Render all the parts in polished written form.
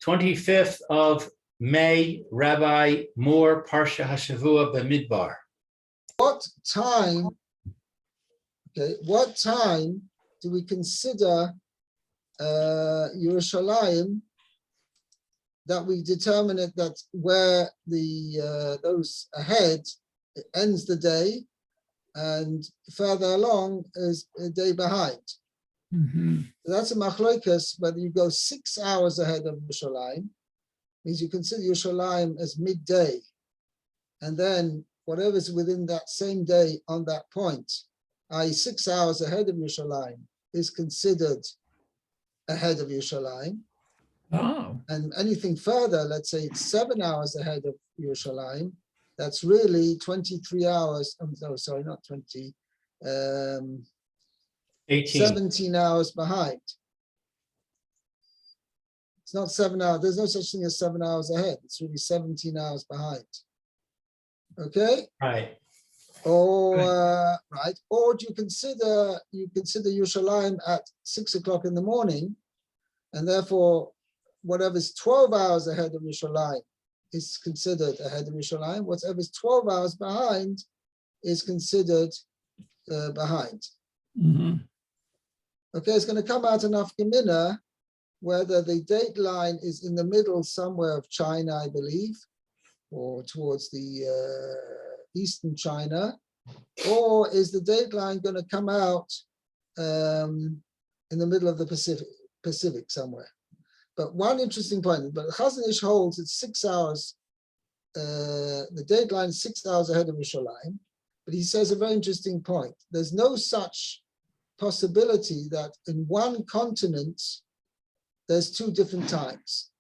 25th of May, Rabbi Moore, Parsha Hashavua, Bemidbar. What time do we consider Yerushalayim, that we determine it that where the those ahead it ends the day, and further along is a day behind. So that's a machlokas, whether you go 6 hours ahead of Yerushalayim, means you consider Yerushalayim as midday, and then whatever's within that same day on that point, i.e. 6 hours ahead of Yerushalayim, is considered ahead of Yerushalayim. Oh. And anything further, let's say it's 7 hours ahead of Yerushalayim, that's really 23 hours. Oh, sorry, not 20. 18. 17 hours behind. It's not 7 hours. There's no such thing as 7 hours ahead. It's really 17 hours behind. Okay? Right. Or right. Or do you consider Yerushalayim at 6 o'clock in the morning, and therefore whatever's 12 hours ahead of Yerushalayim is considered ahead of Yerushalayim. Whatever's 12 hours behind is considered behind. Okay, it's going to come out enough Gemina whether the date line is in the middle somewhere of China, I believe, or towards the eastern China, or is the date line going to come out in the middle of the Pacific somewhere? But one interesting point, but Chazon Ish holds it's 6 hours, the date line is 6 hours ahead of Yerushalayim, but he says a very interesting point. There's no such possibility that in one continent there's 2 different times.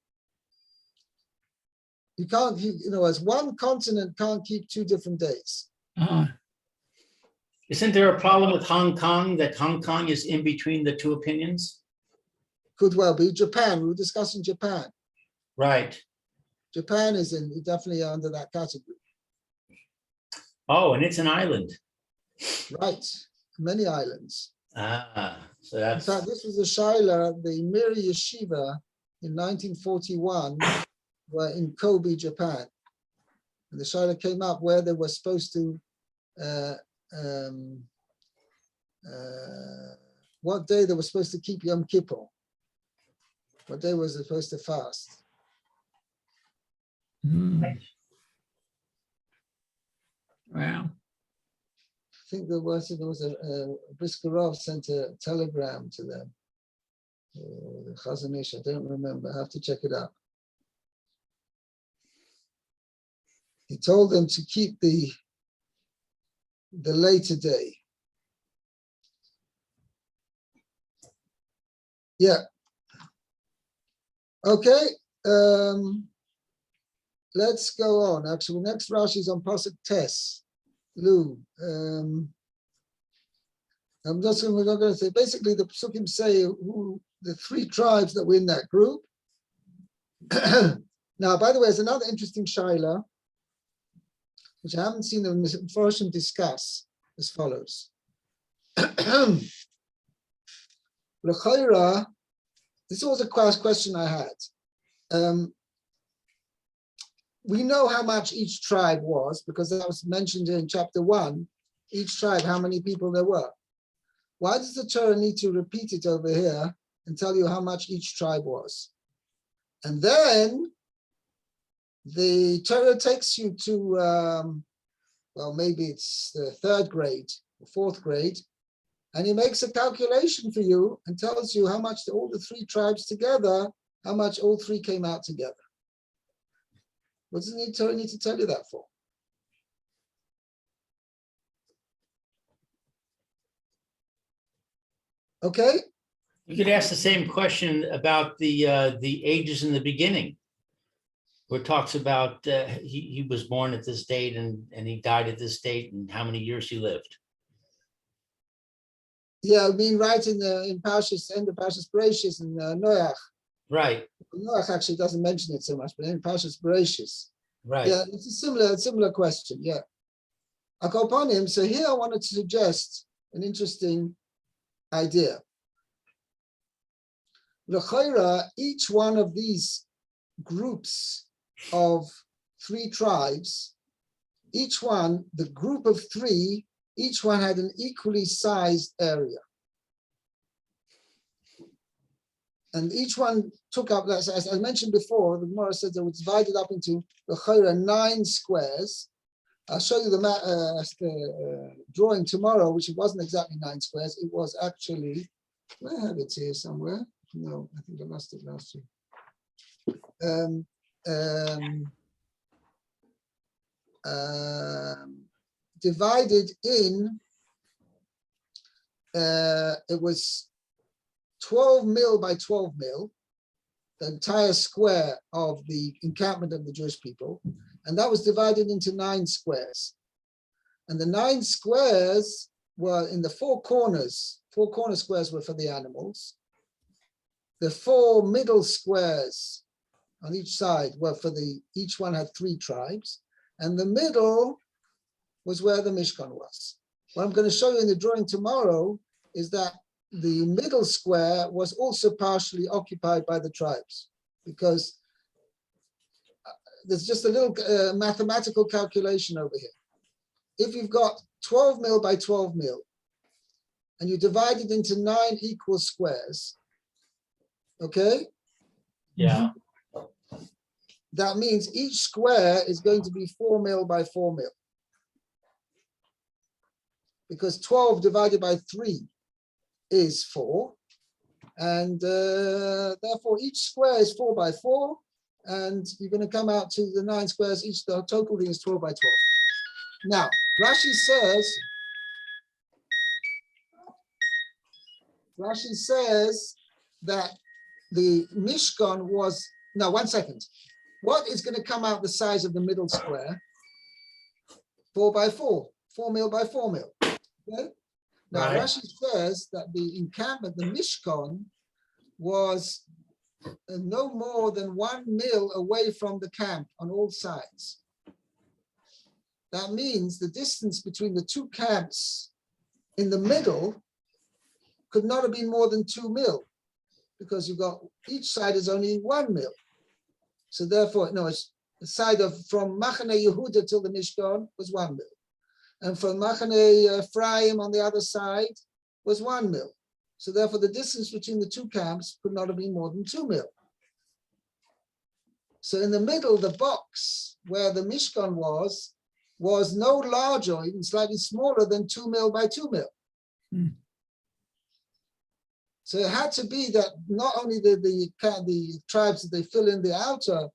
You can't, as one continent can't keep 2 different days. Isn't there a problem with Hong Kong, that Hong Kong is in between the 2 opinions? Could well be. Japan, we were discussing Japan. Right. Japan is definitely under that category. Oh, and it's an island. Right, many islands. So that's... In fact, this was a shaila, the Mir Yeshiva in 1941 were in Kobe, Japan. And the shaila came up where they were supposed to, what day they were supposed to keep Yom Kippur. What day was they supposed to fast? Wow. I think there was a Briskerov sent a telegram to them. The Chazon Ish, I don't remember. I have to check it out. He told them to keep the later day. Yeah. Okay. Let's go on. Actually, next Rashi is on Pasuk Tes. Lou. We're not going to say, basically the Psukim say who the 3 tribes that were in that group. Now, by the way, there's another interesting shaila, which I haven't seen the Mepharshim discuss, as follows. L'chaira, this was a question I had. We know how much each tribe was, because that was mentioned in chapter 1, each tribe, how many people there were. Why does the Torah need to repeat it over here and tell you how much each tribe was? And then the Torah takes you to, well, maybe it's the 3rd grade or 4th grade, and he makes a calculation for you and tells you how much all the 3 tribes together, how much all 3 came out together. What does the Torah need to tell you that for? Okay. You could ask the same question about the ages in the beginning, where it talks about he was born at this date and he died at this date and how many years he lived. Yeah, I mean, right in Parshas, end of Parshas Bereshis and Noach. Right. Noach actually doesn't mention it so much, but in Parshas Bereshis. Right. Yeah, it's a similar question. Yeah. I'll go upon him. So here I wanted to suggest an interesting idea. L'chaira, each one of these groups of 3 tribes, each one, the group of 3, each one had an equally sized area. And each one took up, as I mentioned before, the Gemara says it was divided up into the 9 squares. I'll show you the drawing tomorrow, which it wasn't exactly 9 squares. It was actually, I have it here somewhere. No, I think I lost it last year. Divided in, it was 12 mil by 12 mil, the entire square of the encampment of the Jewish people, and that was divided into 9 squares. And the 9 squares were in the 4 corners. 4 corner squares were for the animals. The 4 middle squares on each side were for each one had 3 tribes. And the middle was where the Mishkan was. What I'm going to show you in the drawing tomorrow is that the middle square was also partially occupied by the tribes, because there's just a little mathematical calculation over here. If you've got 12 mil by 12 mil, and you divide it into 9 equal squares, okay? Yeah. That means each square is going to be 4 mil by 4 mil. Because 12 divided by 3 is 4. And therefore each square is 4 by 4. And you're going to come out to the 9 squares, each the total thing is 12 by 12. Now, Rashi says that the Mishkan was, now 1 second. What is going to come out the size of the middle square? 4 by 4, 4 mil by 4 mil. Okay? Now, Right. Rashi says that the encampment, the Mishkan, was no more than 1 mil away from the camp on all sides. That means the distance between the 2 camps in the middle could not have been more than 2 mil, because you've got each side is only 1 mil. So therefore, no, it's the side of from Machane Yehuda till the Mishkan was 1 mil. And from Machane Ephraim on the other side was 1 mil. So therefore, the distance between the 2 camps could not have been more than 2 mil. So in the middle, the box where the Mishkan was no larger, even slightly smaller than 2 mil by 2 mil. So it had to be that not only the tribes, they fill in the outer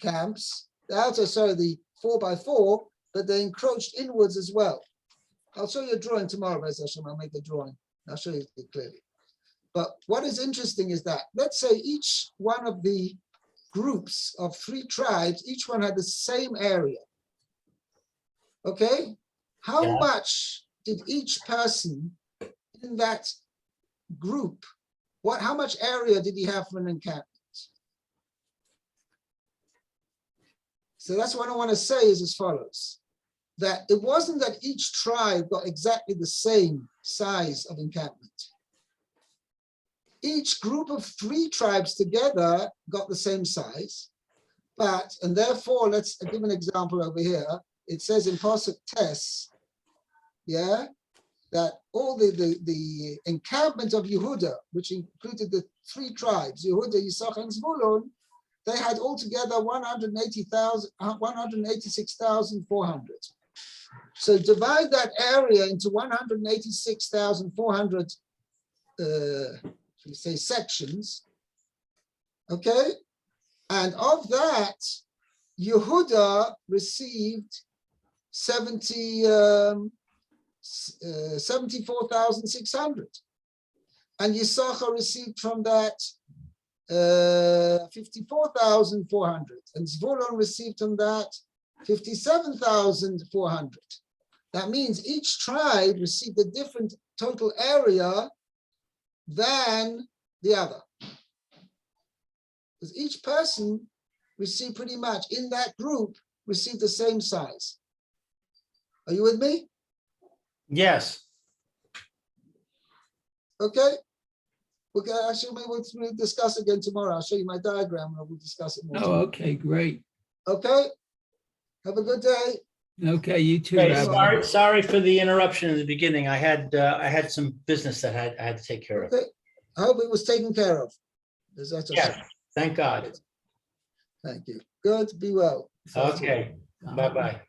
camps, the 4 by 4, but they encroached inwards as well. I'll show you a drawing tomorrow, Bez Hashem. I'll make a drawing. I'll show you it clearly. But what is interesting is that, let's say each one of the groups of 3 tribes, each one had the same area. Okay? How much did each person in that group, how much area did he have for an encampment? So that's what I want to say is as follows, that it wasn't that each tribe got exactly the same size of encampment. Each group of 3 tribes together got the same size, and therefore, let's give an example over here. It says in Parsha Tes, that all the encampment of Yehuda, which included the 3 tribes, Yehuda, Yisachar, and Zvulun, they had altogether 186,400. So divide that area into 186,400, say sections, okay? And of that, Yehuda received 74,600. And Yisachar received from that 54,400. And Zvulun received from that 57,400. That means each tribe received a different total area than the other. Because each person received pretty much, in that group, received the same size. Are you with me? Yes. Okay. Okay, actually, maybe we'll discuss again tomorrow. I'll show you my diagram and we'll discuss it more. Oh, tomorrow. okay, great. Okay? Have a good day. Okay, you too, Okay, Rabbi. sorry for the interruption in the beginning. I had some business that I had to take care of. Okay. I hope it was taken care of. Is that Yes, thank God. Thank you. Good. Be well. Okay, bye-bye.